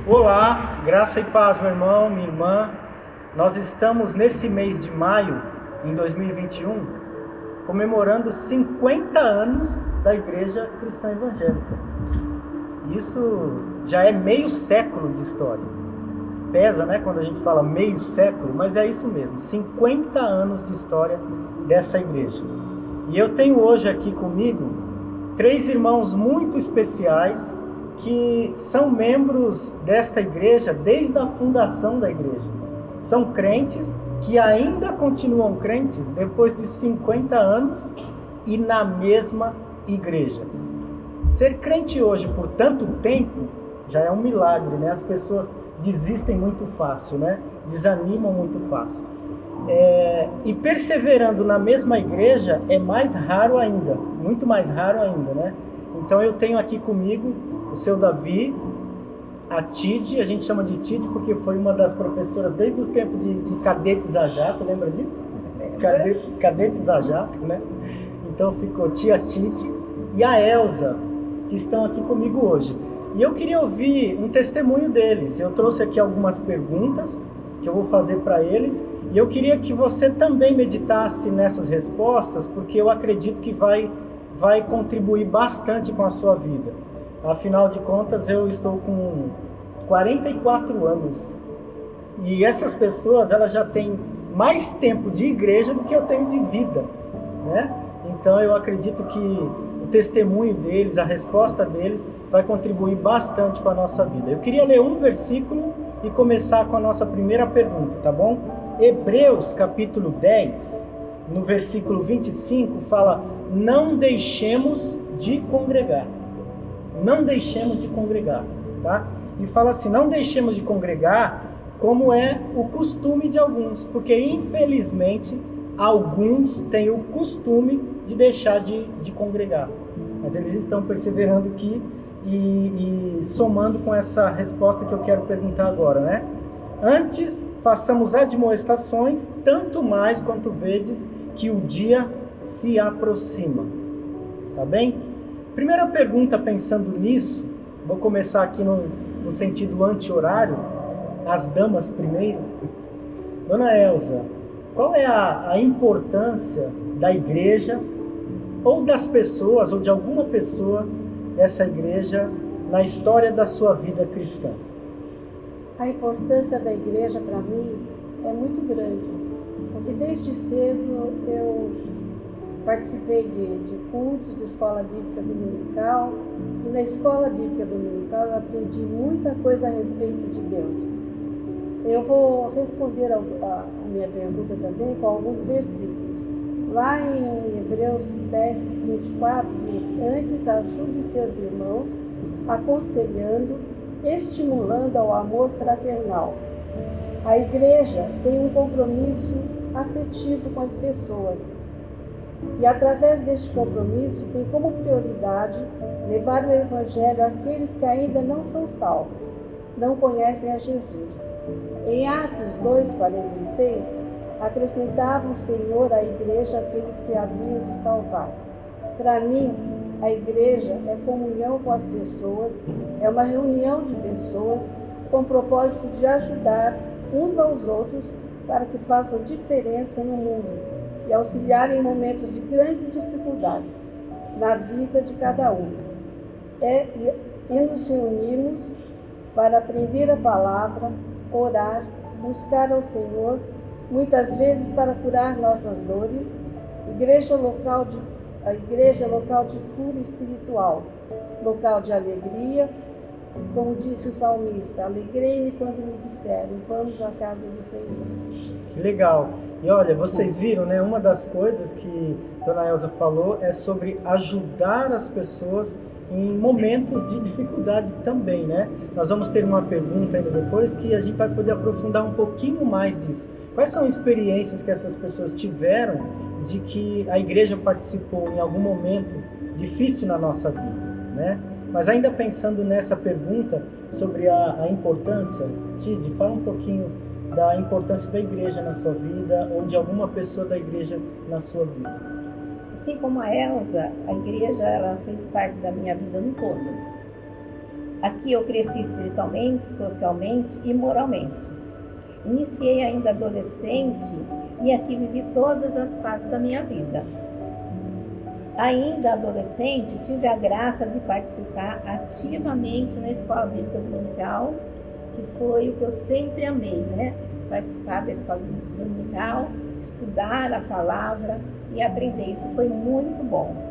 Olá, graça e paz, meu irmão, minha irmã. Nós estamos nesse mês de maio, em 2021, comemorando 50 anos da Igreja Cristã Evangélica. Isso já é meio século de história. Pesa, né, quando a gente fala meio século, mas é isso mesmo, 50 anos de história dessa igreja. E eu tenho hoje aqui comigo 3 irmãos muito especiais que são membros desta igreja desde a fundação da igreja. São crentes que ainda continuam crentes depois de 50 anos e na mesma igreja. Ser crente hoje por tanto tempo já é um milagre, né? As pessoas desistem muito fácil, né? Desanimam muito fácil. E perseverando na mesma igreja é mais raro ainda, muito mais raro ainda, né? Então eu tenho aqui comigo o seu Davi, a Tid, a gente chama de Tid porque foi uma das professoras desde os tempos de cadetes a jato, lembra disso? Cadetes a jato, né? Então ficou tia Tid e a Elza, que estão aqui comigo hoje. E eu queria ouvir um testemunho deles. Eu trouxe aqui algumas perguntas que eu vou fazer para eles e eu queria que você também meditasse nessas respostas, porque eu acredito que vai contribuir bastante com a sua vida. Afinal de contas, eu estou com 44 anos. E essas pessoas, elas já têm mais tempo de igreja do que eu tenho de vida, né? Então, eu acredito que o testemunho deles, a resposta deles, vai contribuir bastante com a nossa vida. Eu queria ler um versículo e começar com a nossa primeira pergunta, tá bom? Hebreus, capítulo 10, no versículo 25, fala: não deixemos de congregar. Não deixemos de congregar, tá? E fala assim, não deixemos de congregar como é o costume de alguns, porque infelizmente alguns têm o costume de deixar de congregar. Mas eles estão perseverando aqui e somando com essa resposta que eu quero perguntar agora, né? Antes, façamos admoestações, tanto mais quanto vedes que o dia se aproxima. Tá bem? Primeira pergunta, pensando nisso, vou começar aqui no sentido anti-horário, as damas primeiro. Dona Elza, qual é a importância da igreja, ou das pessoas, ou de alguma pessoa dessa igreja, na história da sua vida cristã? A importância da igreja para mim é muito grande, porque desde cedo eu participei de cultos de escola bíblica dominical, e na escola bíblica dominical eu aprendi muita coisa a respeito de Deus. Eu vou responder a minha pergunta também com alguns versículos. Lá em Hebreus 10, 24 diz: antes ajude seus irmãos, aconselhando, estimulando ao amor fraternal. A igreja tem um compromisso afetivo com as pessoas. E através deste compromisso tem como prioridade levar o Evangelho àqueles que ainda não são salvos, não conhecem a Jesus. Em Atos 2,46, acrescentava o Senhor à igreja aqueles que haviam de salvar. Para mim, a igreja é comunhão com as pessoas, é uma reunião de pessoas com o propósito de ajudar uns aos outros para que façam diferença no mundo e auxiliar em momentos de grandes dificuldades na vida de cada um. E nos reunimos para aprender a palavra, orar, buscar ao Senhor, muitas vezes para curar nossas dores. A igreja é local de cura espiritual, local de alegria. Como disse o salmista, alegrei-me quando me disseram, vamos à casa do Senhor. Que legal. E olha, vocês viram, né? Uma das coisas que Dona Elza falou é sobre ajudar as pessoas em momentos de dificuldade também, né? Nós vamos ter uma pergunta ainda depois que a gente vai poder aprofundar um pouquinho mais disso. Quais são as experiências que essas pessoas tiveram de que a igreja participou em algum momento difícil na nossa vida, né? Mas ainda pensando nessa pergunta sobre a importância, Tid, fala um pouquinho da importância da igreja na sua vida, ou de alguma pessoa da igreja na sua vida. Assim como a Elza, a igreja ela fez parte da minha vida no todo. Aqui eu cresci espiritualmente, socialmente e moralmente. Iniciei ainda adolescente e aqui vivi todas as fases da minha vida. Ainda adolescente, tive a graça de participar ativamente na Escola Bíblica Dominical, que foi o que eu sempre amei, né? Participar da Escola Dominical, estudar a palavra e aprender. Isso foi muito bom.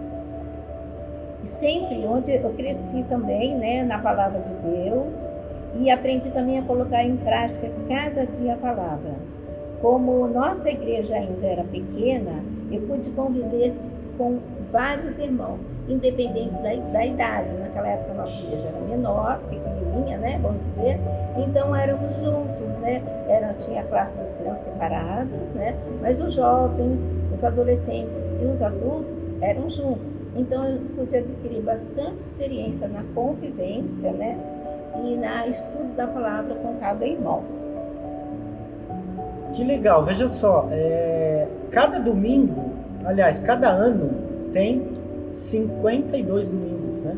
E sempre onde eu cresci também, né, na palavra de Deus, e aprendi também a colocar em prática cada dia a palavra. Como nossa igreja ainda era pequena, eu pude conviver com vários irmãos, independente da idade. Naquela época a nossa igreja era menor, pequenininha, né, vamos dizer. Então éramos juntos, né? Tinha a classe das crianças separadas, né? Mas os jovens, os adolescentes e os adultos eram juntos. Então eu pude adquirir bastante experiência na convivência, né? E na estudo da palavra com cada irmão. Que legal, veja só, cada domingo, aliás, cada ano tem 52 domingos, né?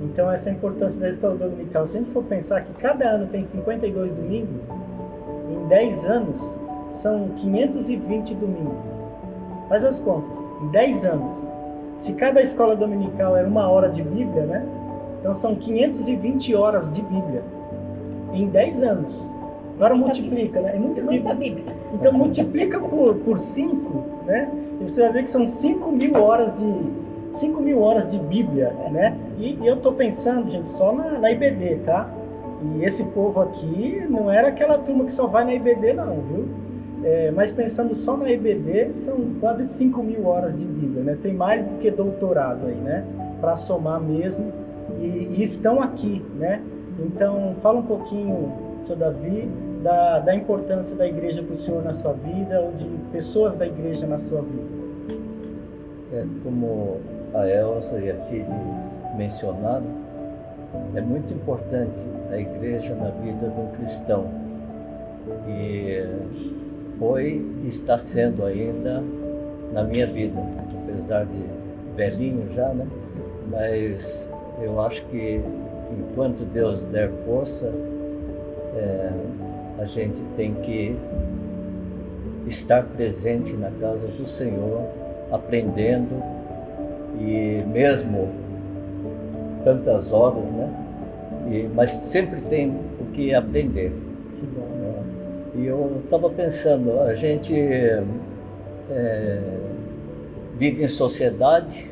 Então essa é a importância da escola dominical. Se a gente for pensar que cada ano tem 52 domingos, em 10 anos são 520 domingos. Faz as contas, em 10 anos. Se cada escola dominical era 1 hora de Bíblia, né? Então são 520 horas de Bíblia em 10 anos. Agora multiplica, né? É muita Bíblia. Então multiplica por 5, né? E você vai ver que são 5.000 horas de Bíblia, né? E eu tô pensando, gente, só na IBD, tá? E esse povo aqui não era aquela turma que só vai na IBD, não, viu? Mas pensando só na IBD, são quase 5.000 horas de Bíblia, né? Tem mais do que doutorado aí, né? Para somar mesmo. E estão aqui, né? Então, fala um pouquinho, seu Davi, da importância da igreja para o senhor na sua vida, ou de pessoas da igreja na sua vida. Como a Elsa e a Tiri mencionaram, é muito importante a igreja na vida de um cristão. E foi e está sendo ainda na minha vida, apesar de velhinho já, né? Mas eu acho que enquanto Deus der força, a gente tem que estar presente na casa do Senhor, aprendendo, e mesmo tantas horas, né? Mas sempre tem o que aprender. Que bom, né? E eu estava pensando, a gente vive em sociedade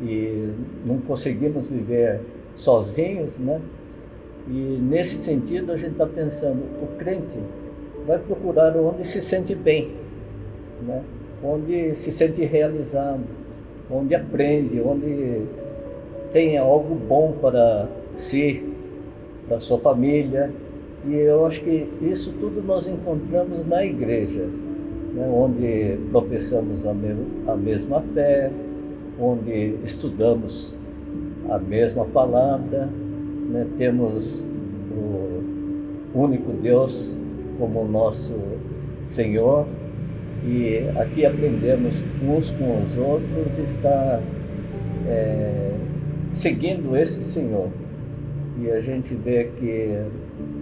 e não conseguimos viver sozinhos, né? E nesse sentido a gente está pensando, o crente vai procurar onde se sente bem, né? Onde se sente realizado, onde aprende, onde tem algo bom para si, para sua família. E eu acho que isso tudo nós encontramos na igreja, né? Onde professamos a mesma fé, onde estudamos a mesma palavra, né? Temos o único Deus como nosso Senhor, e aqui aprendemos uns com os outros, estar seguindo esse Senhor. E a gente vê que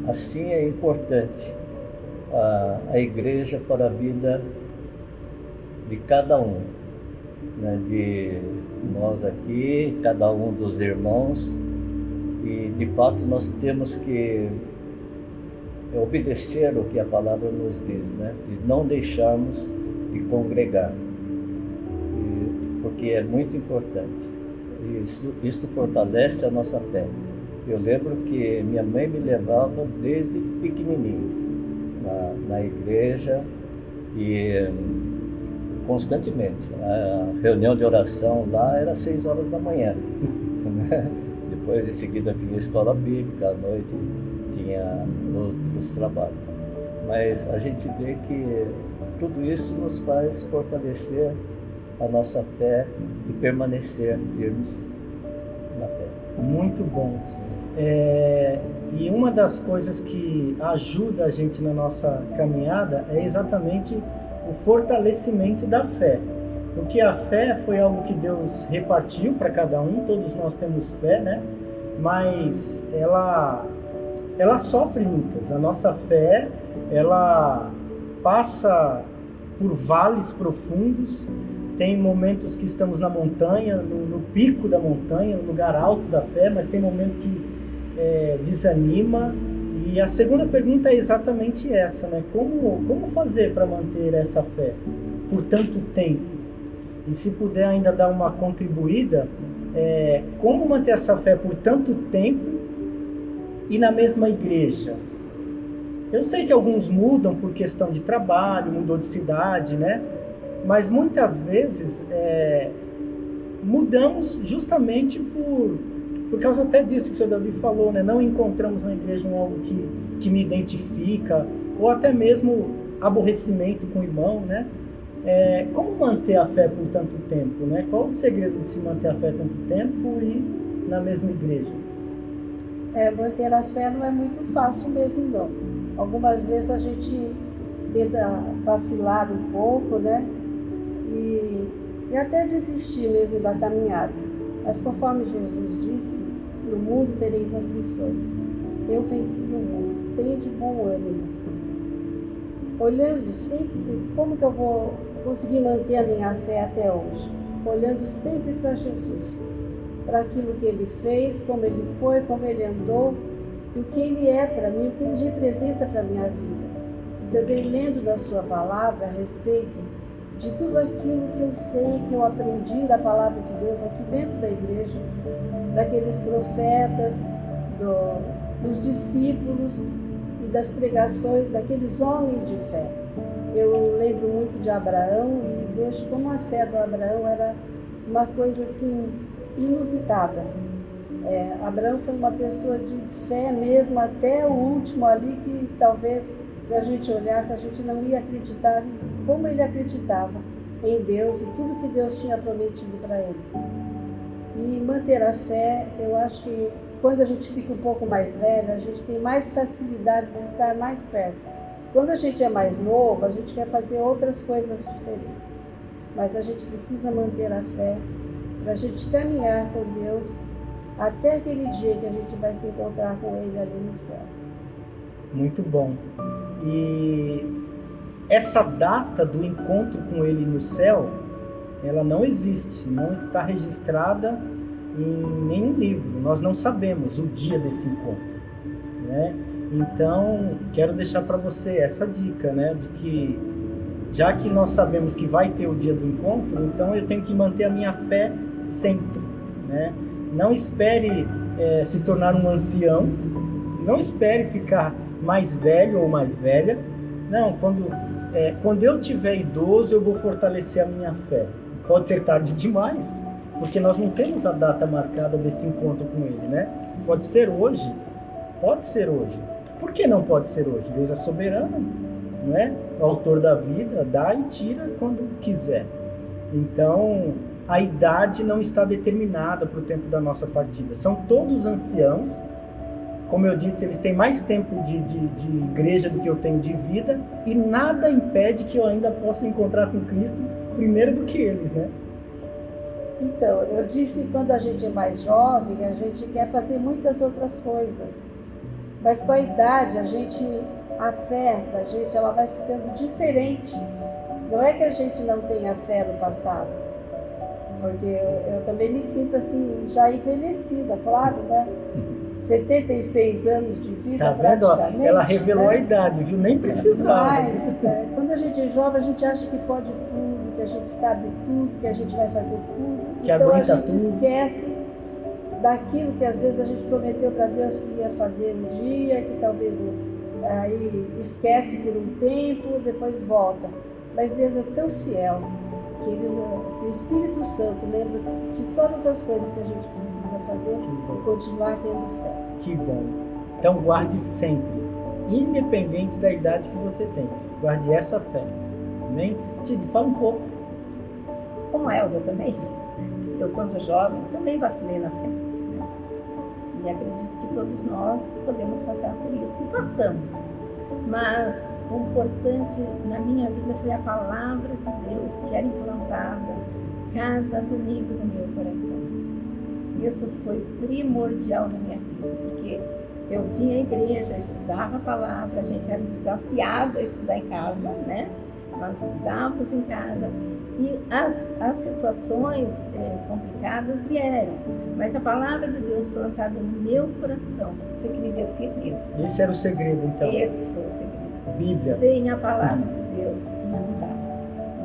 assim é importante a igreja para a vida de cada um, né? De nós aqui, cada um dos irmãos. E de fato nós temos que obedecer o que a palavra nos diz, né? De não deixarmos de congregar, porque é muito importante. Isto fortalece a nossa fé. Eu lembro que minha mãe me levava desde pequenininho na igreja, e constantemente. A reunião de oração lá era 6 horas da manhã. Depois, em seguida, tinha a escola bíblica, à noite tinha os trabalhos. Mas a gente vê que tudo isso nos faz fortalecer a nossa fé e permanecer firmes na fé. Muito bom. E uma das coisas que ajuda a gente na nossa caminhada é exatamente o fortalecimento da fé. Porque a fé foi algo que Deus repartiu para cada um, todos nós temos fé, né? mas ela sofre lutas. A nossa fé, ela passa por vales profundos. Tem momentos que estamos na montanha, no pico da montanha, no lugar alto da fé, mas tem momento que desanima. E a segunda pergunta é exatamente essa, né? Como fazer para manter essa fé por tanto tempo? E se puder ainda dar uma contribuída, como manter essa fé por tanto tempo e na mesma igreja? Eu sei que alguns mudam por questão de trabalho, mudou de cidade, né? Mas muitas vezes mudamos justamente por causa até disso que o senhor Davi falou, né? Não encontramos na igreja algo que me identifica, ou até mesmo aborrecimento com o irmão, né? Como manter a fé por tanto tempo, né? Qual o segredo de se manter a fé tanto tempo e na mesma igreja? Manter a fé não é muito fácil mesmo, não. Algumas vezes a gente tenta vacilar um pouco, né? E até desistir mesmo da caminhada. Mas conforme Jesus disse, no mundo tereis aflições. Eu venci o mundo, tenho de bom ânimo. Olhando sempre como que eu vou conseguir manter a minha fé até hoje. Olhando sempre para Jesus, para aquilo que Ele fez, como Ele foi, como Ele andou, e o que Ele é para mim, o que Ele representa para a minha vida. E também lendo da Sua palavra a respeito de tudo aquilo que eu sei, que eu aprendi da palavra de Deus aqui dentro da igreja, daqueles profetas, dos discípulos e das pregações daqueles homens de fé. Eu lembro muito de Abraão e vejo como a fé do Abraão era uma coisa assim inusitada. Abraão foi uma pessoa de fé mesmo até o último ali, que talvez se a gente olhasse a gente não ia acreditar como ele acreditava em Deus e tudo que Deus tinha prometido para ele. E manter a fé, eu acho que quando a gente fica um pouco mais velho, a gente tem mais facilidade de estar mais perto. Quando a gente é mais novo, a gente quer fazer outras coisas diferentes. Mas a gente precisa manter a fé para a gente caminhar com Deus até aquele dia que a gente vai se encontrar com Ele ali no céu. Muito bom. E essa data do encontro com Ele no céu, ela não existe, não está registrada em nenhum livro. Nós não sabemos o dia desse encontro, né? Então, quero deixar para você essa dica, né? De que, já que nós sabemos que vai ter o dia do encontro, então eu tenho que manter a minha fé sempre, né? Não espere se tornar um ancião, não espere ficar mais velho ou mais velha. Não, quando eu tiver idoso, eu vou fortalecer a minha fé. Pode ser tarde demais, porque nós não temos a data marcada desse encontro com Ele, né? Pode ser hoje, pode ser hoje. Por que não pode ser hoje? Deus é soberano, não é? O autor da vida dá e tira quando quiser. Então, a idade não está determinada para o tempo da nossa partida. São todos anciãos. Como eu disse, eles têm mais tempo de igreja do que eu tenho de vida, e nada impede que eu ainda possa encontrar com Cristo primeiro do que eles, né? Então, eu disse que quando a gente é mais jovem, a gente quer fazer muitas outras coisas. Mas com a idade, a fé da gente ela vai ficando diferente. Não é que a gente não tenha fé no passado, porque eu também me sinto assim, já envelhecida, claro, né? 76 anos de vida, tá vendo? praticamente. Ela revelou, né? A idade, viu? Nem precisava. Mas, quando a gente é jovem, a gente acha que pode tudo, que a gente sabe tudo, que a gente vai fazer tudo. Que então a gente tudo. Esquece daquilo que às vezes a gente prometeu para Deus que ia fazer um dia, que talvez aí esquece por um tempo, depois volta. Mas Deus é tão fiel que o Espírito Santo lembra de todas as coisas que a gente precisa fazer e continuar tendo fé. Que bom. Então guarde sempre, independente da idade que você tem, guarde essa fé. Amém? Tide, fala um pouco. Como a Elza também, eu quando jovem também vacilei na fé. Né? E acredito que todos nós podemos passar por isso e passamos. Mas o importante na minha vida foi a palavra de Deus que era implantada cada domingo no meu coração. Isso foi primordial na minha vida, porque eu vinha à igreja, eu estudava a palavra, a gente era desafiado a estudar em casa, né? Nós estudávamos em casa e as situações complicadas vieram, mas a palavra de Deus plantada no meu coração foi que me deu firmeza. Esse era o segredo, então. Esse foi o segredo. Bíblia. Sem a palavra de Deus não dá.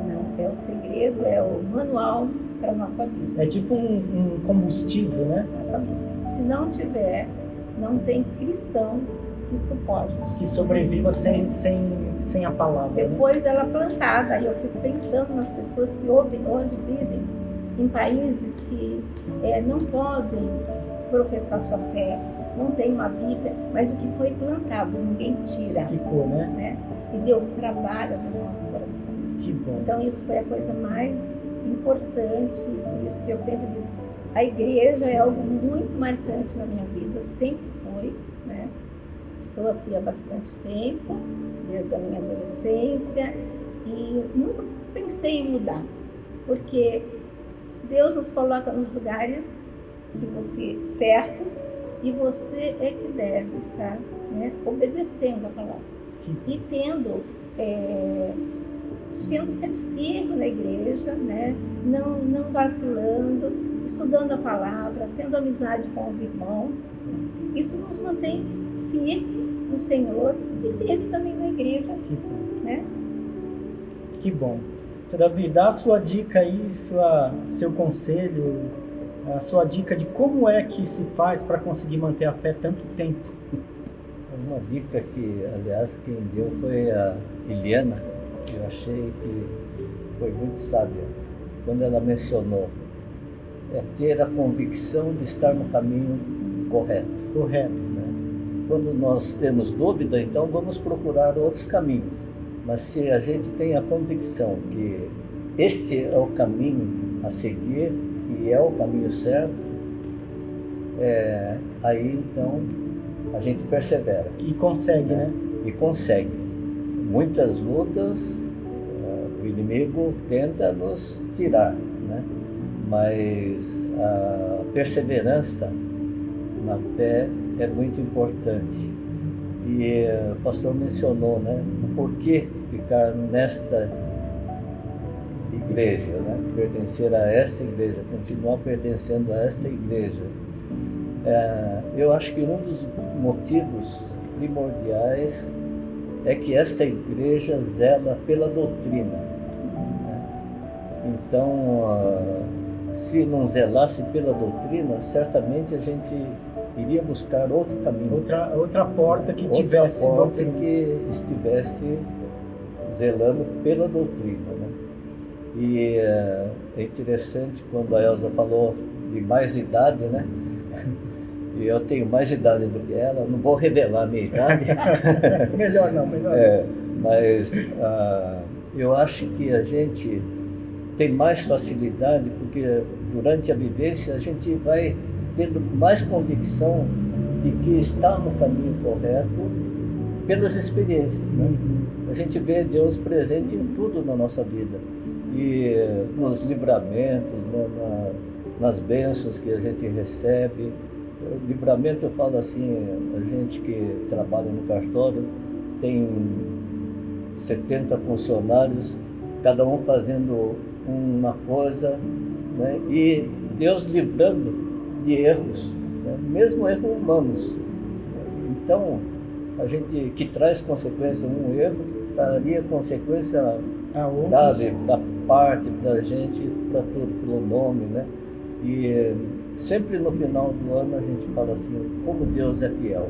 Não, é o segredo, é o manual para a nossa vida. É tipo um combustível, né? Exatamente. Se não tiver, não tem cristão que suporte. Que sobreviva sem a palavra. Depois dela plantada, aí eu fico pensando nas pessoas que hoje vivem em países que não podem professar sua fé, não tem uma Bíblia, mas o que foi plantado ninguém tira. Ficou, né? E Deus trabalha no nosso coração. Que bom. Então isso foi a coisa mais importante, por isso que eu sempre disse, a igreja é algo muito marcante na minha vida, sempre foi, né? Estou aqui há bastante tempo, desde a minha adolescência, e nunca pensei em mudar, porque Deus nos coloca nos lugares certos, e você é que deve estar, né, obedecendo a palavra e sendo sempre firme na igreja, né, não vacilando, estudando a palavra, tendo amizade com os irmãos. Isso nos mantém firme no Senhor e firme também na igreja, né? Que bom. Seu Davi, dá a sua dica aí, seu conselho, a sua dica de como é que se faz para conseguir manter a fé tanto tempo. Uma dica que, aliás, quem deu foi a Eliana, que eu achei que foi muito sábia, quando ela mencionou ter a convicção de estar no caminho correto. Correto. Né? Quando nós temos dúvida, então vamos procurar outros caminhos. Mas se a gente tem a convicção que este é o caminho a seguir e é o caminho certo, aí então a gente persevera. E consegue, né? E consegue. Muitas lutas, o inimigo tenta nos tirar, né? Mas a perseverança na fé é muito importante. E o pastor mencionou, né, o porquê ficar nesta igreja, né, pertencer a esta igreja, continuar pertencendo a esta igreja. Eu acho que um dos motivos primordiais é que esta igreja zela pela doutrina. Né? Então, se não zelasse pela doutrina, certamente a gente iria buscar outro caminho. Outra porta que outra tivesse porta doutrina. que estivesse zelando pela doutrina. Né? E é interessante quando a Elza falou de mais idade, né? E eu tenho mais idade do que ela, não vou revelar a minha idade. Melhor não. Mas eu acho que a gente tem mais facilidade, porque durante a vivência a gente vai tendo mais convicção de que está no caminho correto pelas experiências. Né? A gente vê Deus presente em tudo na nossa vida, e nos livramentos, né, nas bênçãos que a gente recebe. O livramento, eu falo assim, a gente que trabalha no cartório tem 70 funcionários, cada um fazendo uma coisa, né, e Deus livrando de erros, né, mesmo erros humanos. Então, a gente que traz consequência, um erro traria consequência grave da parte da gente, para tudo, pelo nome, né? E sempre no final do ano a gente fala assim, como Deus é fiel.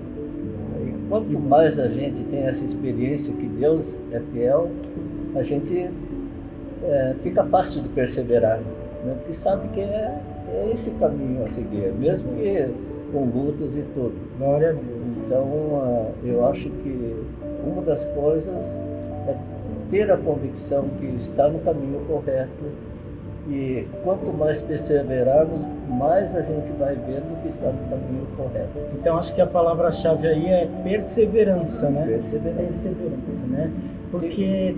E quanto mais a gente tem essa experiência que Deus é fiel, a gente fica fácil de perseverar, né? Porque sabe que é esse caminho a seguir, mesmo que com lutas e tudo. Glória a Deus. Então, eu acho que uma das coisas é ter a convicção que está no caminho correto, e quanto mais perseverarmos, mais a gente vai vendo que está no caminho correto. Então, acho que a palavra-chave aí é perseverança, né? Perseverança, né? Porque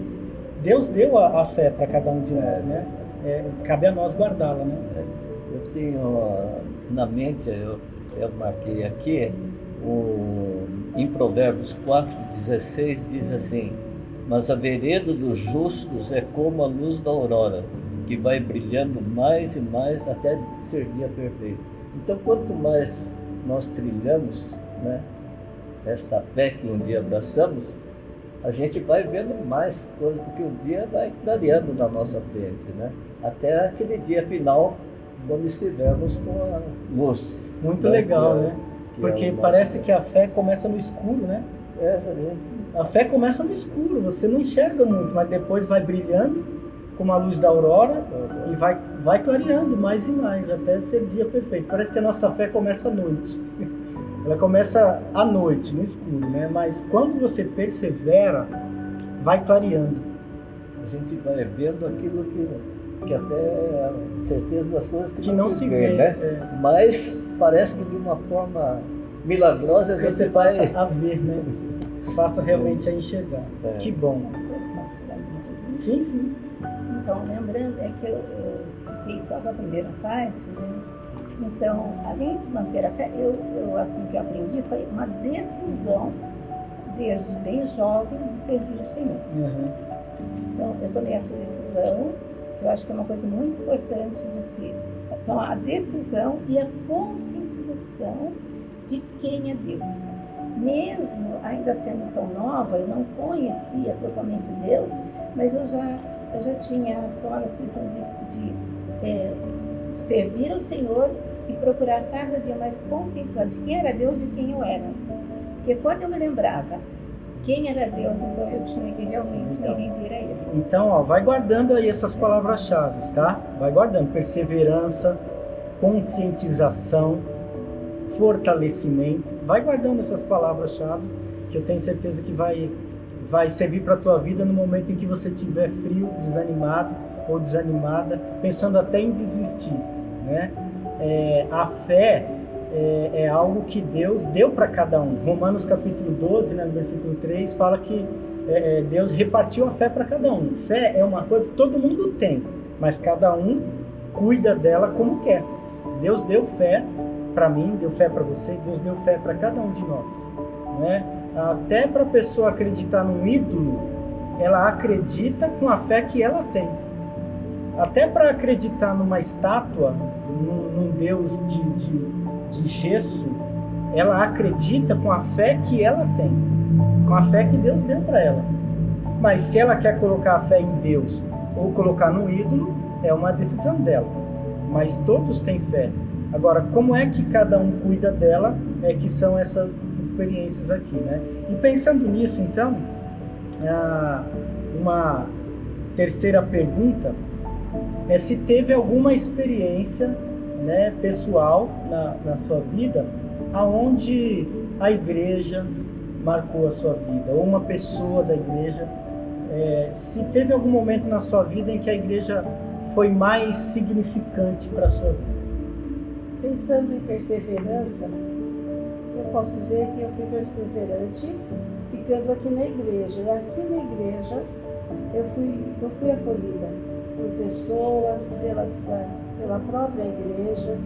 Deus deu a fé para cada um de nós, né? Cabe a nós guardá-la, né? Eu tenho na mente, eu marquei aqui, em Provérbios 4:16 diz assim: mas a vereda dos justos é como a luz da aurora, que vai brilhando mais e mais até ser dia perfeito. Então, quanto mais nós trilhamos, né, essa fé que um dia abraçamos, a gente vai vendo mais coisas, porque o dia vai clareando na nossa frente, né? Até aquele dia final, quando estivermos com a luz. Muito legal, né? Porque parece que a fé começa no escuro, né? A fé começa no escuro, você não enxerga muito, mas depois vai brilhando como a luz da aurora e vai clareando mais e mais até ser dia perfeito. Parece que a nossa fé começa à noite. Ela começa à noite, no escuro, né? Mas quando você persevera, vai clareando. A gente vai vendo aquilo que até é certeza das coisas que não se vê, né? Mas parece que de uma forma milagrosa você passa a ver, né? Passa realmente a enxergar. Que bom. Sim. Então, lembrando, é que eu fiquei só com a primeira parte, né? Então, além de manter a fé, eu assim que aprendi foi uma decisão, desde bem jovem, de servir o Senhor. Então, eu tomei essa decisão, que eu acho que é uma coisa muito importante você tomar a decisão e a conscientização de quem é Deus. Mesmo ainda sendo tão nova, eu não conhecia totalmente Deus, mas eu já tinha tomado a decisão de servir ao Senhor e procurar cada dia mais conscientizar de quem era Deus e de quem eu era. Porque quando eu me lembrava quem era Deus, então eu tinha que realmente me render a Ele. Então, vai guardando aí essas palavras-chave, tá? Vai guardando: perseverança, conscientização, fortalecimento. Vai guardando essas palavras-chave, que eu tenho certeza que vai servir para a tua vida no momento em que você estiver frio, desanimado ou desanimada, pensando até em desistir, né? A fé é algo que Deus deu para cada um. Romanos capítulo 12, né, no versículo 3, fala que Deus repartiu a fé para cada um. Fé é uma coisa que todo mundo tem, mas cada um cuida dela como quer. Deus deu fé para mim, deu fé para você, Deus deu fé para cada um de nós, né? Até para a pessoa acreditar num ídolo, ela acredita com a fé que ela tem. Até para acreditar numa estátua, num Deus de gesso, ela acredita com a fé que ela tem, com a fé que Deus deu para ela. Mas se ela quer colocar a fé em Deus ou colocar no ídolo, é uma decisão dela. Mas todos têm fé. Agora, como é que cada um cuida dela, que são essas experiências aqui, né? E pensando nisso, então, uma terceira pergunta é se teve alguma experiência, né, pessoal na sua vida, aonde a igreja marcou a sua vida, ou uma pessoa da igreja, se teve algum momento na sua vida em que a igreja foi mais significante para a sua vida. Pensando em perseverança, eu posso dizer que eu fui perseverante ficando aqui na igreja. E aqui na igreja eu fui acolhida por pessoas, pela própria igreja.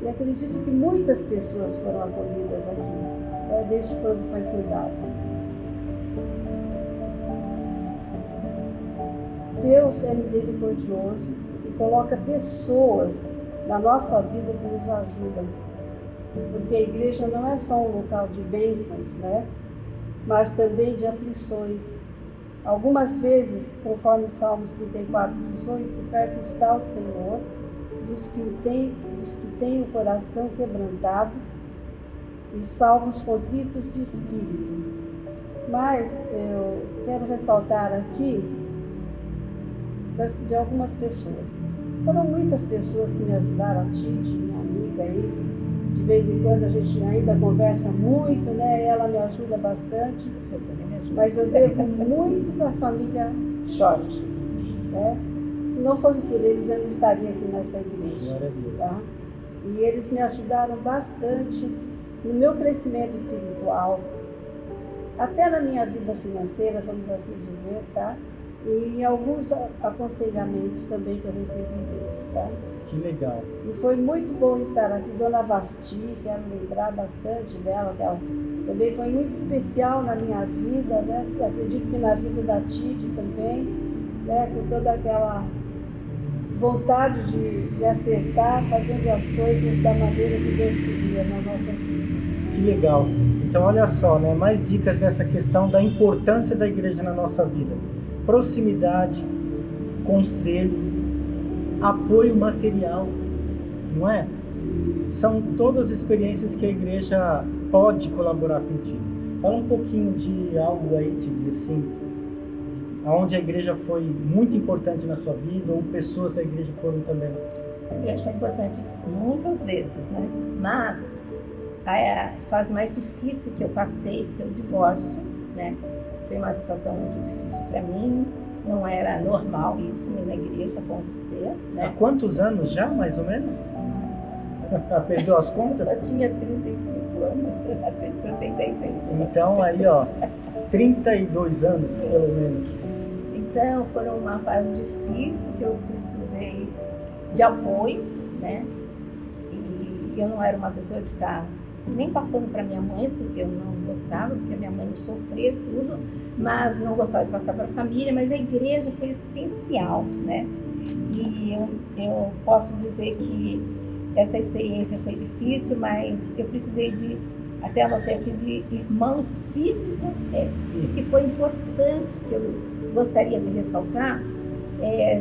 E acredito que muitas pessoas foram acolhidas aqui, desde quando foi fundada. Deus é misericordioso e coloca pessoas na nossa vida que nos ajudam, porque a igreja não é só um local de bênçãos, né? Mas também de aflições. Algumas vezes, conforme Salmos 34:18, perto está o Senhor dos que têm o coração quebrantado e salva os contritos de espírito. Mas eu quero ressaltar aqui de algumas pessoas. Foram muitas pessoas que me ajudaram, a Titi, minha amiga aí, de vez em quando a gente ainda conversa muito, né? Ela me ajuda bastante. Você também me ajuda. Mas eu devo muito para a família Jorge, né? Se não fosse por eles, eu não estaria aqui nessa igreja, tá? E eles me ajudaram bastante no meu crescimento espiritual, até na minha vida financeira, vamos assim dizer, tá? E em alguns aconselhamentos também que eu recebi deles, tá? Que legal. E foi muito bom estar aqui. Dona Vasti, quero lembrar bastante dela, que ela também foi muito especial na minha vida, né? E acredito que na vida da Titi também, né? Com toda aquela vontade de acertar, fazendo as coisas da maneira que Deus queria nas nossas vidas. Que legal. Então, olha só, né? Mais dicas dessa questão da importância da igreja na nossa vida. Proximidade, conselho, apoio material, não é? São todas experiências que a igreja pode colaborar contigo. Fala um pouquinho de algo aí, Titi, assim, onde a igreja foi muito importante na sua vida, ou pessoas da igreja foram também. A igreja foi importante muitas vezes, né? Mas a fase mais difícil que eu passei foi o divórcio, né? Foi uma situação muito difícil para mim. Não era normal isso nem na igreja acontecer, né? Há quantos anos já, mais ou menos? Perdeu as contas? Eu só tinha 35 anos, eu já tenho 66. Então aí, ó, 32 anos, pelo menos. Então, foram uma fase difícil que eu precisei de apoio, né? E eu não era uma pessoa de ficar nem passando para minha mãe, porque eu não gostava, porque a minha mãe sofria tudo, mas não gostava de passar para a família, mas a igreja foi essencial, né? E eu posso dizer que essa experiência foi difícil, mas eu precisei até anotei aqui, de irmãos firmes na fé. O que foi importante, que eu gostaria de ressaltar,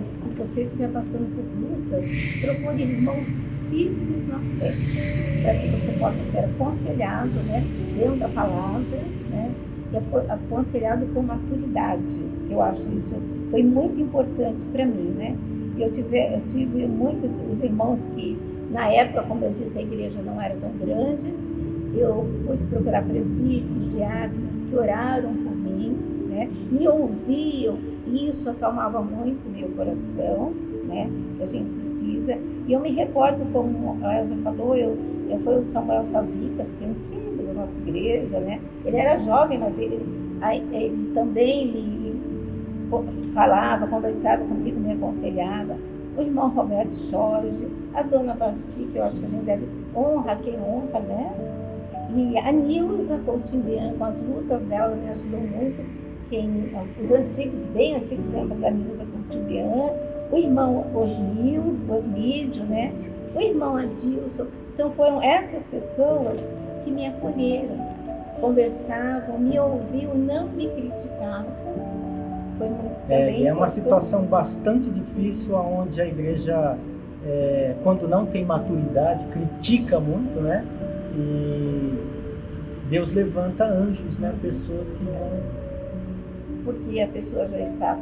se você estiver passando por lutas, procure irmãos firmes na fé, para que você possa ser aconselhado, né, dentro da palavra, né, e aconselhado com maturidade, que eu acho isso foi muito importante para mim, né. Eu tive muitos os irmãos que, na época, como eu disse, a igreja não era tão grande, eu pude procurar presbíteros, diáconos que oraram por mim, né, me ouviam, e isso acalmava muito meu coração, né, que a gente precisa. E eu me recordo, como a Elza falou, foi o Samuel Savicas, que é antigo da nossa igreja, né, ele era jovem, mas ele também me falava, conversava comigo, me aconselhava. O irmão Roberto Jorge, a dona Vasti, que eu acho que a gente deve honrar quem honra, né? E a Nilza Coutinho, com as lutas dela, me ajudou muito. Os antigos, bem antigos, lembram da Nilza Coutinho, o irmão Osmídio, né? O irmão Adilson. Então foram estas pessoas que me acolheram, conversavam, me ouviam, não me criticavam. Foi muito também. É uma situação bastante difícil, onde a igreja, quando não tem maturidade, critica muito, né? E Deus levanta anjos, né? Pessoas que vão... Porque a pessoa já está,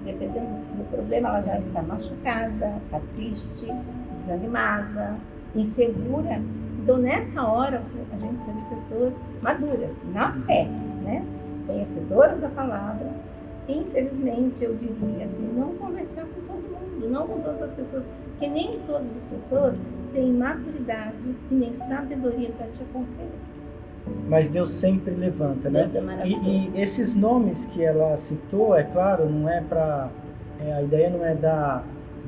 dependendo do problema, ela já está machucada, está triste, desanimada, insegura. Então, nessa hora, a gente precisa de pessoas maduras, na fé, né? Conhecedoras da palavra. Infelizmente, eu diria assim, não conversar com todo mundo, não com todas as pessoas, porque nem todas as pessoas têm maturidade e nem sabedoria para te aconselhar. Mas Deus sempre levanta, né? Deus é maravilhoso. E esses nomes que ela citou, é claro, não é para... a ideia não é dar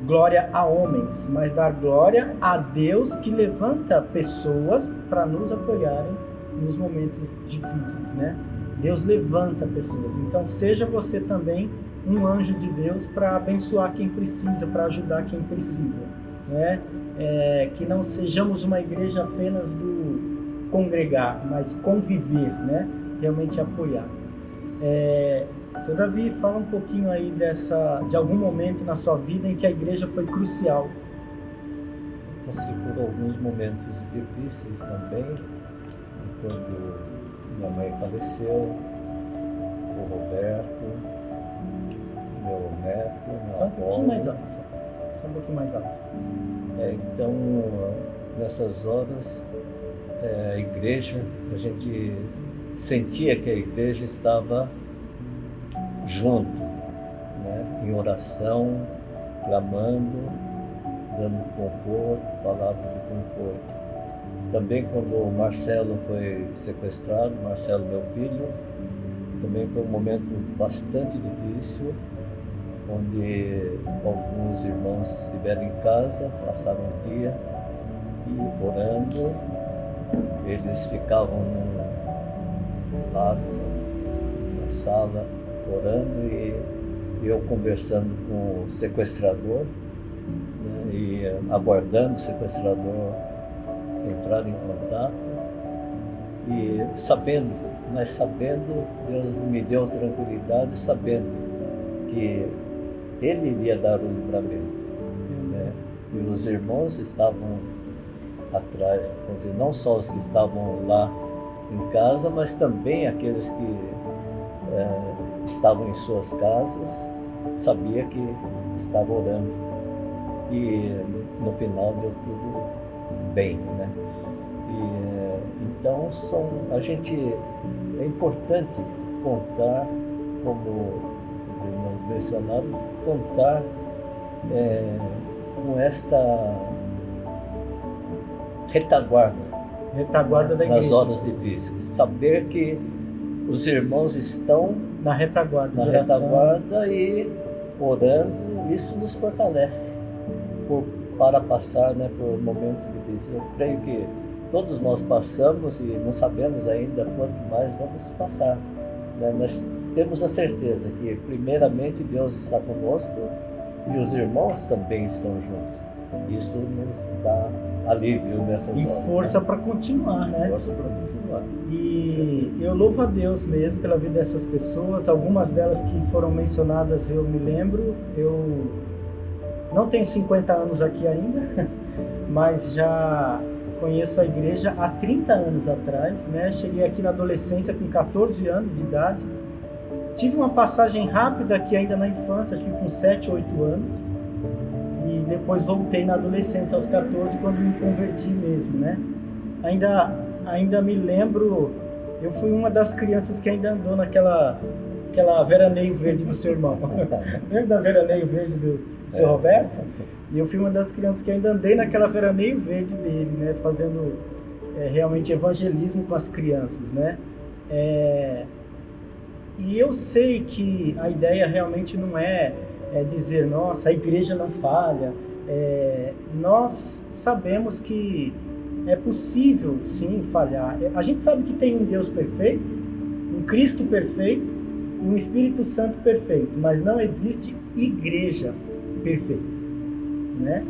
glória a homens, mas dar glória a Deus, que levanta pessoas para nos apoiarem nos momentos difíceis, né? Deus levanta pessoas. Então, seja você também um anjo de Deus para abençoar quem precisa, para ajudar quem precisa, né? Que não sejamos uma igreja apenas do congregar, mas conviver, né? Realmente apoiar. Seu Davi, fala um pouquinho aí de algum momento na sua vida em que a igreja foi crucial. Passei por alguns momentos difíceis também, quando minha mãe faleceu, o Roberto, meu neto, meu Só um avô. pouquinho mais alto. Só um pouquinho mais alto. Então, nessas horas, a igreja, a gente sentia que a igreja estava junto, né? Em oração, clamando, dando conforto, palavra de conforto. Também quando o Marcelo foi sequestrado, Marcelo, meu filho, também foi um momento bastante difícil, onde alguns irmãos estiveram em casa, passaram o dia e orando. Eles ficavam lá na sala orando e eu conversando com o sequestrador, né, e aguardando o sequestrador entrar em contato e sabendo, Deus me deu tranquilidade, sabendo que Ele iria dar o livramento, né? E os irmãos estavam atrás, quer dizer, não só os que estavam lá em casa, mas também aqueles que estavam em suas casas, sabia que estava orando. E no final deu tudo bem, né? E, então é importante contar, como os irmãos mencionaram, contar com esta retaguarda da igreja. nas horas difíceis. Saber que os irmãos estão na retaguarda e orando, isso nos fortalece para passar, né, por momentos difíceis. Eu creio que todos nós passamos e não sabemos ainda quanto mais vamos passar, né? Mas temos a certeza que primeiramente Deus está conosco e os irmãos também estão juntos. Isso nos dá alívio nessas horas. E força, né, para continuar, né? Força para continuar. E eu louvo a Deus mesmo pela vida dessas pessoas. Algumas delas que foram mencionadas eu me lembro. Eu não tenho 50 anos aqui ainda, mas já conheço a igreja há 30 anos atrás, né? Cheguei aqui na adolescência com 14 anos de idade. Tive uma passagem rápida aqui ainda na infância, acho que com 7, 8 anos. E depois voltei na adolescência aos 14, quando me converti mesmo, né? Ainda me lembro, eu fui uma das crianças que ainda andou naquela veraneio verde do seu irmão. Lembra da veraneio verde do seu Roberto? E eu fui uma das crianças que ainda andei naquela veraneio verde dele, né? Fazendo realmente evangelismo com as crianças, né? E eu sei que a ideia realmente não é dizer, nossa, a igreja não falha. Nós sabemos que é possível, sim, falhar. A gente sabe que tem um Deus perfeito, um Cristo perfeito e um Espírito Santo perfeito, mas não existe igreja perfeita, né?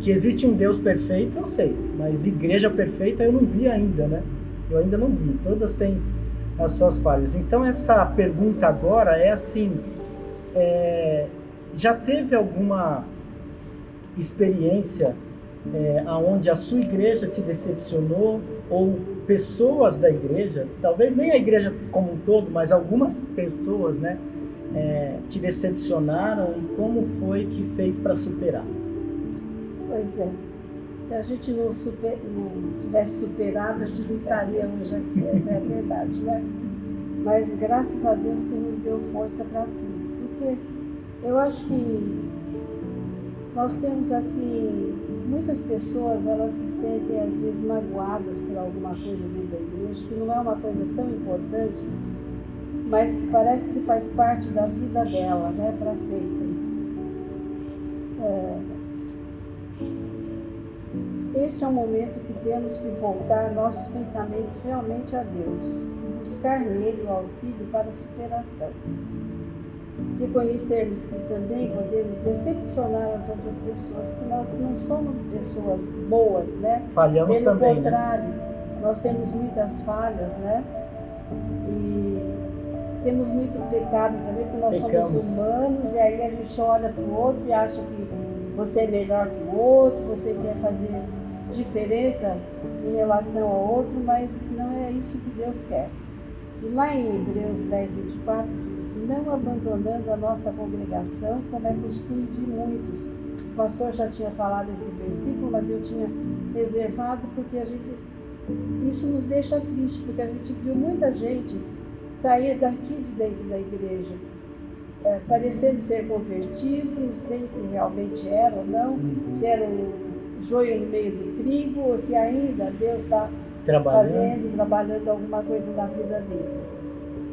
Que existe um Deus perfeito, eu sei, mas igreja perfeita eu não vi ainda, né? Eu ainda não vi, todas têm as suas falhas. Então essa pergunta agora é assim, já teve alguma experiência aonde a sua igreja te decepcionou, ou pessoas da igreja, talvez nem a igreja como um todo, mas algumas pessoas, né, te decepcionaram, e como foi que fez para superar? Pois é, se a gente não tivesse superado, a gente não estaria hoje aqui, essa é a verdade, né? Mas graças a Deus que nos deu força para tudo, porque eu acho que nós temos assim, muitas pessoas, elas se sentem às vezes magoadas por alguma coisa dentro da igreja, que não é uma coisa tão importante, mas que parece que faz parte da vida dela, né, para sempre. Este é um momento que temos que voltar nossos pensamentos realmente a Deus, buscar nele o auxílio para a superação. Reconhecermos que também podemos decepcionar as outras pessoas, porque nós não somos pessoas boas, né? Falhamos Pelo também, contrário, né? Nós temos muitas falhas, né? E temos muito pecado também, porque nós somos humanos, e aí a gente olha para o outro e acha que você é melhor que o outro, você quer fazer diferença em relação ao outro, mas não é isso que Deus quer. E lá em Hebreus 10, 24, diz: não abandonando a nossa congregação, como é costume de muitos. O pastor já tinha falado esse versículo, mas eu tinha reservado porque isso nos deixa triste, porque a gente viu muita gente sair daqui de dentro da igreja, parecendo ser convertido, não sei se realmente era ou não, se era um joio no meio do trigo, ou se ainda Deus está trabalhando alguma coisa na vida deles.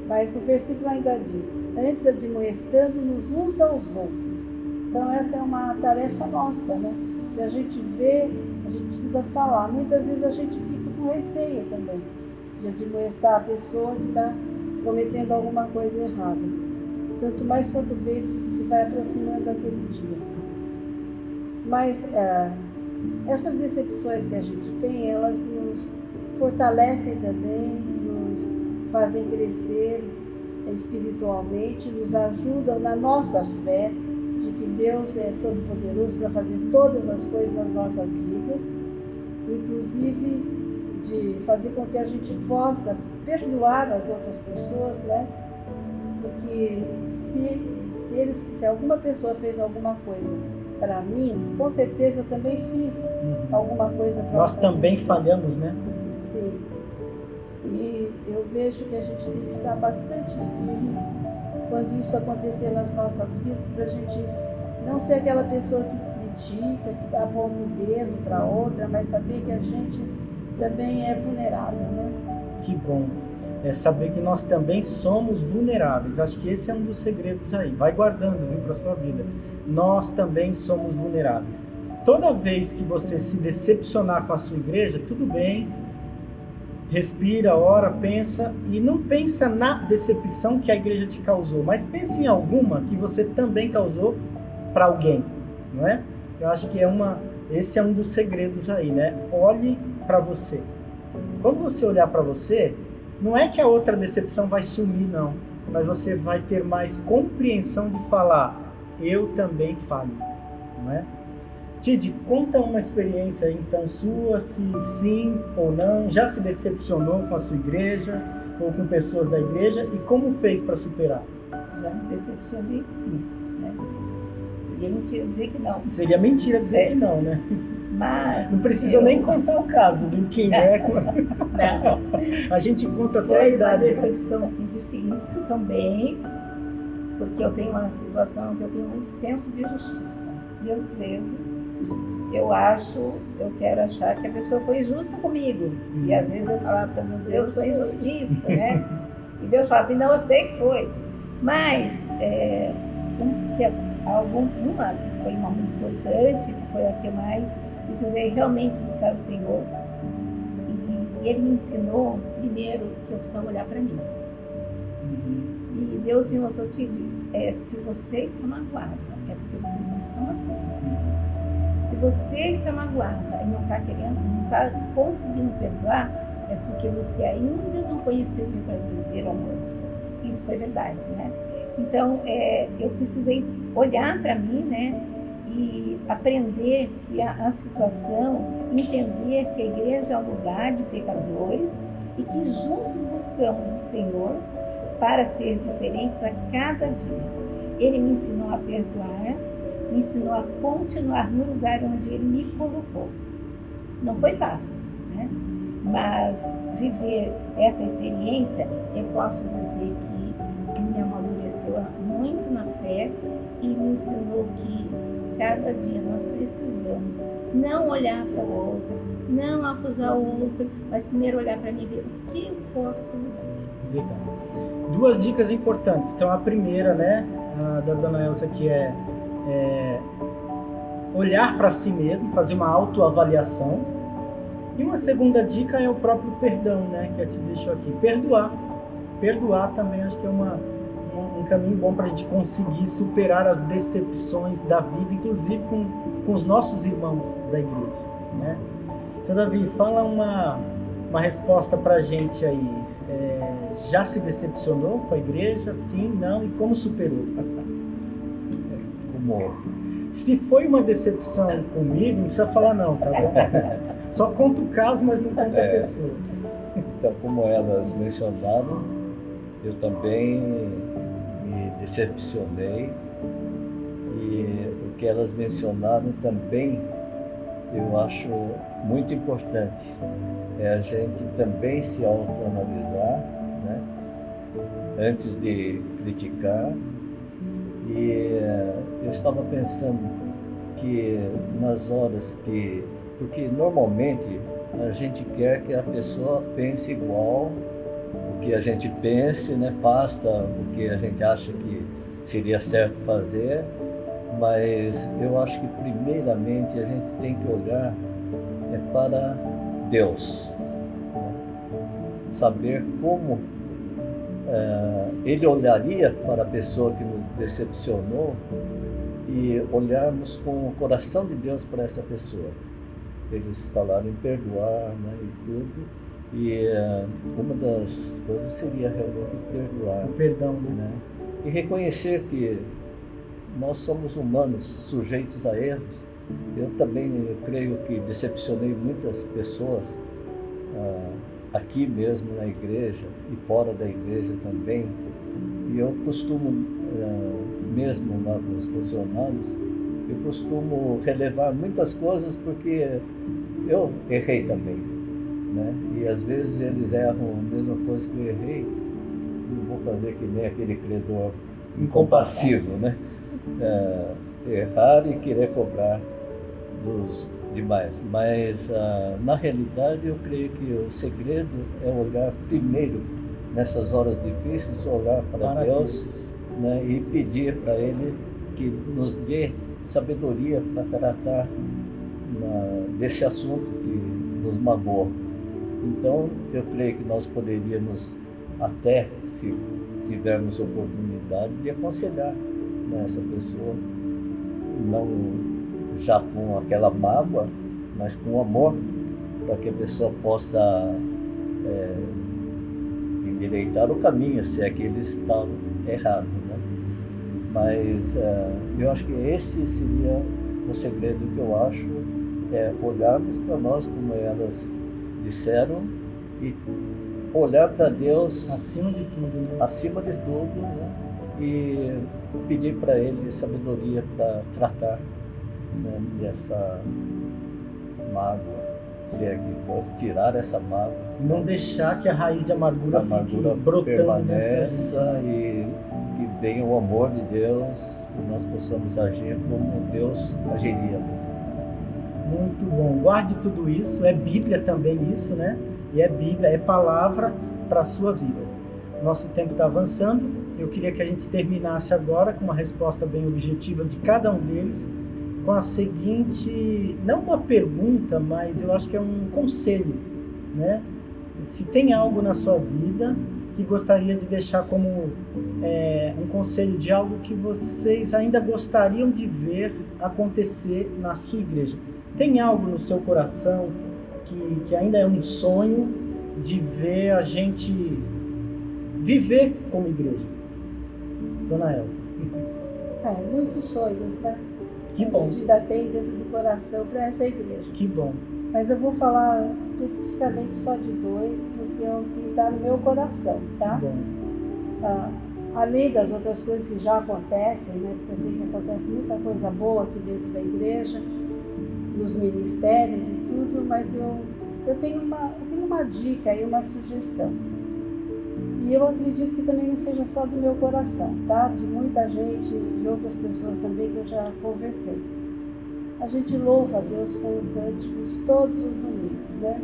Mas o versículo ainda diz: antes admoestando-nos uns aos outros. Então essa é uma tarefa nossa, né? Se a gente vê, a gente precisa falar. Muitas vezes a gente fica com receio também de admoestar a pessoa que está cometendo alguma coisa errada. Tanto mais quanto vês que se vai aproximando aquele dia. Mas essas decepções que a gente tem, elas nos fortalecem também, nos fazem crescer espiritualmente, nos ajudam na nossa fé de que Deus é todo-poderoso para fazer todas as coisas nas nossas vidas, inclusive de fazer com que a gente possa perdoar as outras pessoas, né? Porque se alguma pessoa fez alguma coisa para mim, com certeza eu também fiz alguma coisa para Nós também falhamos, né? Sim. E eu vejo que a gente tem que estar bastante firmes quando isso acontecer nas nossas vidas, para a gente não ser aquela pessoa que critica, que aponta o dedo para outra, mas saber que a gente também é vulnerável, né? Que bom. É saber que nós também somos vulneráveis. Acho que esse é um dos segredos aí. Vai guardando, viu, para sua vida. Nós também somos vulneráveis. Toda vez que você se decepcionar com a sua igreja, tudo bem. Respira, ora, pensa, e não pensa na decepção que a igreja te causou, mas pense em alguma que você também causou para alguém, não é? Eu acho que esse é um dos segredos aí, né? Olhe para você. Quando você olhar para você, não é que a outra decepção vai sumir, não, mas você vai ter mais compreensão de falar, eu também falho, não é? Tid, conta uma experiência então sua, se sim ou não, já se decepcionou com a sua igreja ou com pessoas da igreja e como fez para superar? Já me decepcionei sim, né? Seria mentira dizer que não. Seria mentira dizer que não, né? Mas não precisa nem contar o caso de quem é. Não. A gente conta até a Foi uma idade. decepção assim, difícil também, porque eu tenho uma situação que eu tenho muito senso de justiça. E às vezes eu quero achar que a pessoa foi justa comigo. E às vezes eu falava para Deus foi injustiça, né? E Deus fala, não, eu sei que foi. Mas uma que foi uma muito importante, que foi a que eu mais precisei realmente buscar o Senhor. E Ele me ensinou, primeiro, que eu precisava olhar para mim. E Deus me mostrou, Tid, se você está magoada, é porque você não está magoada. Se você está magoada e não está querendo, não está conseguindo perdoar, é porque você ainda não conheceu o verdadeiro amor. Isso foi verdade, né? Então, eu precisei olhar para mim, né? E aprender que a situação, entender que a igreja é um lugar de pecadores e que juntos buscamos o Senhor para ser diferentes a cada dia. Ele me ensinou a perdoar, me ensinou a continuar no lugar onde Ele me colocou. Não foi fácil, né? Mas viver essa experiência, eu posso dizer que me amadureceu muito na fé e me ensinou que cada dia nós precisamos não olhar para o outro, não acusar o outro, mas primeiro olhar para mim e ver o que eu posso mudar. Legal. Duas dicas importantes. Então a primeira, né, da Dona Elza, que é olhar para si mesmo, fazer uma autoavaliação. E uma segunda dica é o próprio perdão, né, que eu te deixo aqui. Perdoar também acho que é um caminho bom para a gente conseguir superar as decepções da vida, inclusive com os nossos irmãos da igreja, né? Então, Davi, fala uma resposta para a gente aí. Já se decepcionou com a igreja? Sim, não? E como superou? Se foi uma decepção comigo, não precisa falar não, tá bom? Só conta o caso, mas não conta a pessoa. Então, como elas mencionaram, eu também me decepcionei, e o que elas mencionaram também eu acho muito importante, é a gente também se autoanalisar, né, antes de criticar. E eu estava pensando que nas horas porque normalmente a gente quer que a pessoa pense igual que a gente pense, né? Faça o que a gente acha que seria certo fazer, mas eu acho que primeiramente a gente tem que olhar para Deus, né? Saber como Ele olharia para a pessoa que nos decepcionou e olharmos com o coração de Deus para essa pessoa. Eles falaram em perdoar, né, e tudo, e uma das coisas seria realmente perdoar. O perdão, né? E reconhecer que nós somos humanos, sujeitos a erros. Eu também creio que decepcionei muitas pessoas aqui mesmo na igreja e fora da igreja também. E eu costumo, mesmo lá com os funcionários, eu costumo relevar muitas coisas porque eu errei também, né? E às vezes eles erram a mesma coisa que eu errei. Não vou fazer que nem aquele credor incompassivo, né? Errar e querer cobrar dos demais. Mas na realidade eu creio que o segredo é olhar primeiro nessas horas difíceis, olhar para Deus, né? E pedir para Ele que nos dê sabedoria para tratar desse assunto que nos magoa. Então eu creio que nós poderíamos até, se tivermos oportunidade, de aconselhar, né, essa pessoa, não já com aquela mágoa, mas com amor, para que a pessoa possa endireitar o caminho, se é que ele está errado, né? Mas eu acho que esse seria o segredo que eu acho, olharmos para nós, como elas disseram, e olhar para Deus acima de tudo, né? Acima de tudo, né? E pedir para Ele sabedoria para tratar, né, dessa mágoa, se é que pode tirar essa mágoa. Não deixar que a raiz de amargura fique brotando, permaneça, né? E que venha o amor de Deus e nós possamos agir como Deus agiria nesse caso. Muito bom. Guarde tudo isso. É Bíblia também isso, né? E é Bíblia, é palavra para a sua vida. Nosso tempo está avançando. Eu queria que a gente terminasse agora com uma resposta bem objetiva de cada um deles, com a seguinte, não uma pergunta, mas eu acho que é um conselho, né? Se tem algo na sua vida que gostaria de deixar como um conselho de algo que vocês ainda gostariam de ver acontecer na sua igreja. Tem algo no seu coração que ainda é um sonho de ver a gente viver como igreja? Dona Elza. Muitos sonhos, né? Que bom. A gente ainda tem dentro do coração para essa igreja. Que bom. Mas eu vou falar especificamente só de dois, porque é o que está no meu coração, tá? Bom. Além das outras coisas que já acontecem, né? Porque eu sei que acontece muita coisa boa aqui dentro da igreja, nos ministérios e tudo, mas eu tenho uma dica e uma sugestão. E eu acredito que também não seja só do meu coração, tá? De muita gente, de outras pessoas também que eu já conversei. A gente louva a Deus com cânticos todos os domingos, né?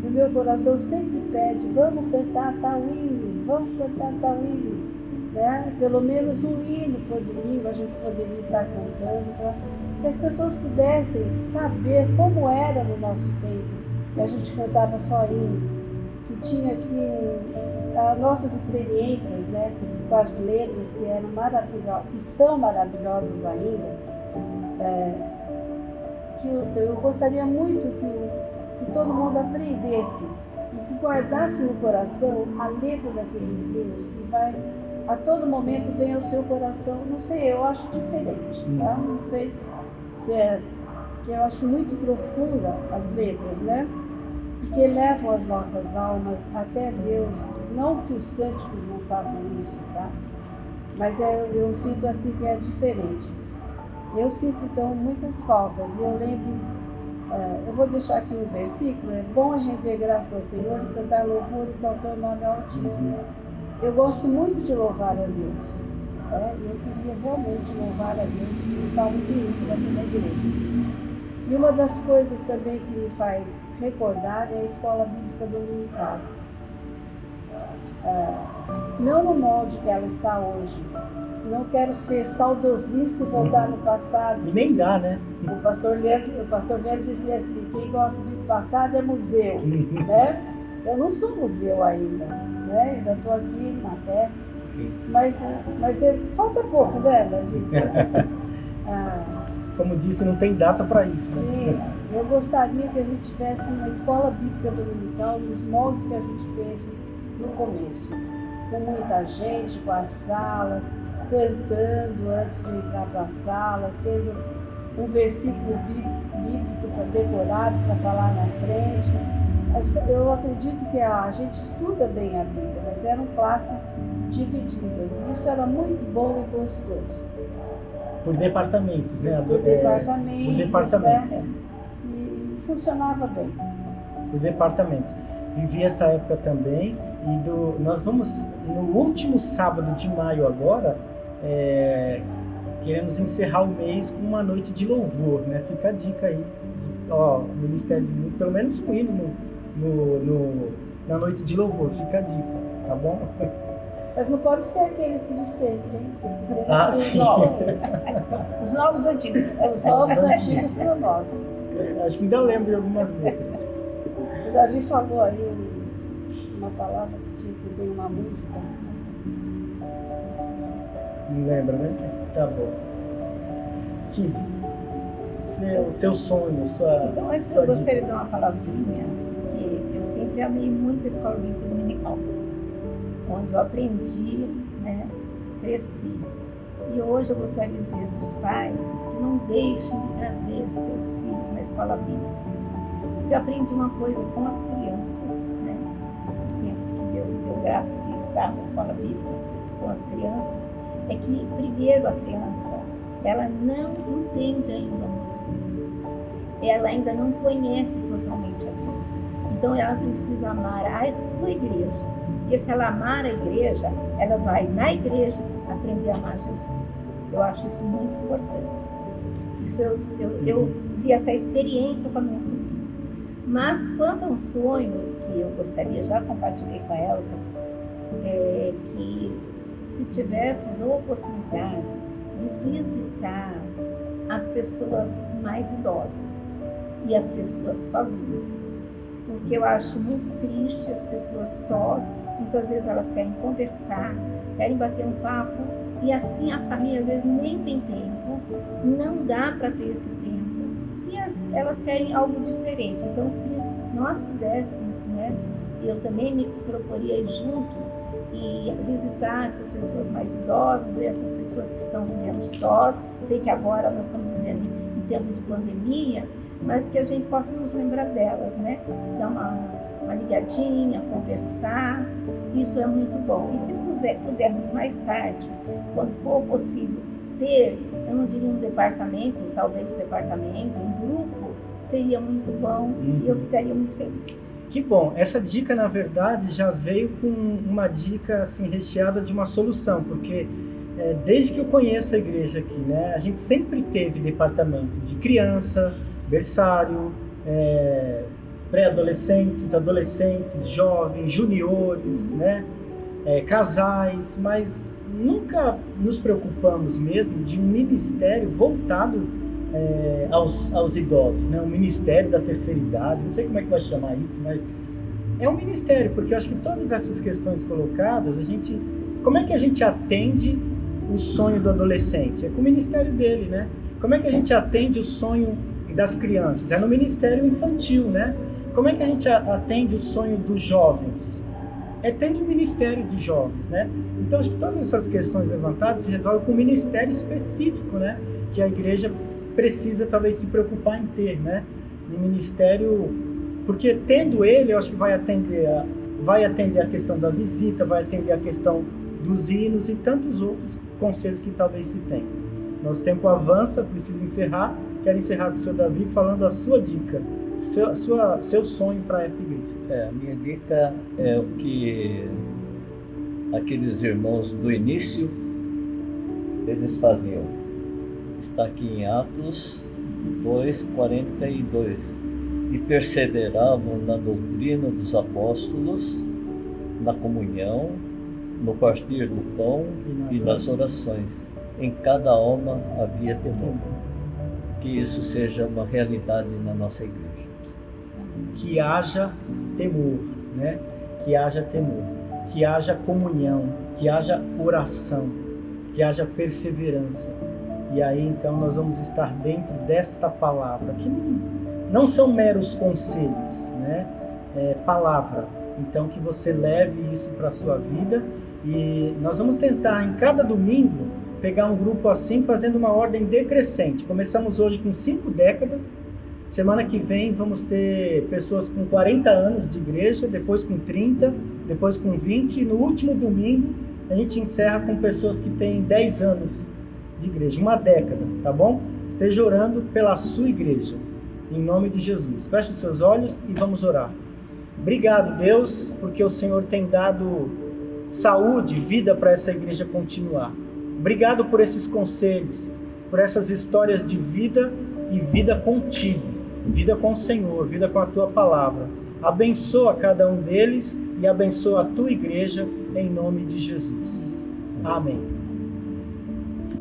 E o meu coração sempre pede, vamos cantar tal hino, vamos cantar tal hino, né? Pelo menos um hino por domingo a gente poderia estar cantando, para que as pessoas pudessem saber como era no nosso tempo, que a gente cantava só hino, que tinha assim as nossas experiências, né, com as letras que eram maravilhosas, que são maravilhosas ainda. Que eu gostaria muito que todo mundo aprendesse e que guardasse no coração a letra daqueles hinos, que vai a todo momento vem ao seu coração. Não sei, eu acho diferente, tá? Não sei se que eu acho muito profunda as letras, né? E que levam as nossas almas até Deus. Não que os cânticos não façam isso, tá? Mas eu sinto assim que é diferente. Eu sinto então muitas faltas. E eu lembro, eu vou deixar aqui um versículo: é bom render graça ao Senhor e cantar louvores ao teu nome altíssimo. Eu gosto muito de louvar a Deus. E eu queria realmente louvar a Deus nos salmos e hinos aqui na igreja. E uma das coisas também que me faz recordar é a escola bíblica dominical. não no molde que ela está hoje. Não quero ser saudosista e voltar no passado. E nem dá, né? O pastor Leandro dizia assim, quem gosta de passado é museu, né? Eu não sou museu ainda, né? Ainda estou aqui na Terra, mas falta pouco, né, na vida? Como disse, não tem data para isso. Sim, Né? eu gostaria que a gente tivesse uma escola bíblica dominical nos moldes que a gente teve no começo, com muita gente, com as salas, cantando antes de entrar para as salas, tendo um versículo bíblico para decorar, para falar na frente. Eu acredito que a gente estuda bem a Bíblia, mas eram classes divididas. Isso era muito bom e gostoso. Por departamentos, né? Por departamentos, né? E funcionava bem. Por departamentos. Vivi essa época também. E nós vamos, no último sábado de maio agora, queremos encerrar o mês com uma noite de louvor, né? Fica a dica aí. Ó, Ministério de Música, pelo menos um hino na noite de louvor. Fica a dica, tá bom? Mas não pode ser aqueles de sempre, hein? Tem que ser os novos. Os novos antigos. Os novos antigos para nós. Acho que ainda lembro de algumas letras. O Davi falou aí uma palavra que tinha que ter uma música. Não lembra, né? Tá bom. Tire. Seu sonho, sua... Então, antes eu gostaria de dar uma palavrinha, que eu sempre amei muito a Escola Bíblica Dominical, onde eu aprendi, né, cresci. E hoje eu gostaria de dizer para os pais que não deixem de trazer seus filhos na escola bíblica. Porque eu aprendi uma coisa com as crianças, né? No tempo que Deus me deu graça de estar na escola bíblica com as crianças, é que primeiro a criança, ela não entende ainda o amor de Deus. Ela ainda não conhece totalmente a Deus. Então ela precisa amar a sua igreja. Porque se ela amar a igreja, ela vai na igreja aprender a amar Jesus. Eu acho isso muito importante. Isso eu vi essa experiência com a minha sobrinha. Mas quanto a um sonho que eu gostaria, já compartilhei com a Elza, é que se tivéssemos a oportunidade de visitar as pessoas mais idosas e as pessoas sozinhas. Porque eu acho muito triste as pessoas sós, muitas vezes elas querem conversar, querem bater um papo, e assim a família às vezes nem tem tempo, não dá para ter esse tempo, e elas querem algo diferente. Então, se nós pudéssemos, né, eu também me proporia ir junto e visitar essas pessoas mais idosas, ver essas pessoas que estão vivendo sós. Sei que agora nós estamos vivendo em tempo de pandemia, mas que a gente possa nos lembrar delas, né? Dar uma ligadinha, conversar, isso é muito bom. E se pudermos mais tarde, quando for possível, ter, eu não diria um departamento, talvez um departamento, um grupo, seria muito bom e eu ficaria muito feliz. Que bom, essa dica na verdade já veio com uma dica assim, recheada de uma solução, porque desde que eu conheço a igreja aqui, né, a gente sempre teve departamento de criança, berçário, pré-adolescentes, adolescentes, jovens, juniores, né, casais, mas nunca nos preocupamos mesmo de um ministério voltado aos idosos, né, um ministério da terceira idade, não sei como é que vai chamar isso, mas é um ministério, porque eu acho que todas essas questões colocadas, como é que a gente atende o sonho do adolescente? É com o ministério dele, né? Como é que a gente atende o sonho das crianças? É no ministério infantil, né? Como é que a gente atende o sonho dos jovens? É tendo um ministério de jovens, né? Então, acho que todas essas questões levantadas se resolvem com um ministério específico, né? Que a igreja precisa, talvez, se preocupar em ter, né? Um ministério... Porque, tendo ele, eu acho que vai atender a questão da visita, vai atender a questão dos hinos e tantos outros conselhos que talvez se tenha. Nosso tempo avança, preciso encerrar. Quero encerrar com o seu Davi falando a sua dica, seu sonho para essa igreja. A minha dica é o que aqueles irmãos do início, eles faziam. Está aqui em Atos 2:42. E perseveravam na doutrina dos apóstolos, na comunhão, no partir do pão e nas orações. Em cada alma havia temor. Que isso seja uma realidade na nossa igreja. Que haja temor, né? Que haja temor, que haja comunhão, que haja oração, que haja perseverança. E aí então nós vamos estar dentro desta palavra, que não são meros conselhos, né? É palavra. Então que você leve isso para a sua vida, e nós vamos tentar em cada domingo pegar um grupo assim, fazendo uma ordem decrescente. Começamos hoje com 5 décadas, semana que vem vamos ter pessoas com 40 anos de igreja, depois com 30, depois com 20, e no último domingo a gente encerra com pessoas que têm 10 anos de igreja, uma década, tá bom? Esteja orando pela sua igreja, em nome de Jesus. Feche seus olhos e vamos orar. Obrigado, Deus, porque o Senhor tem dado saúde, vida para essa igreja continuar. Obrigado por esses conselhos, por essas histórias de vida e vida contigo, vida com o Senhor, vida com a tua palavra. Abençoa cada um deles e abençoa a tua igreja em nome de Jesus. Amém.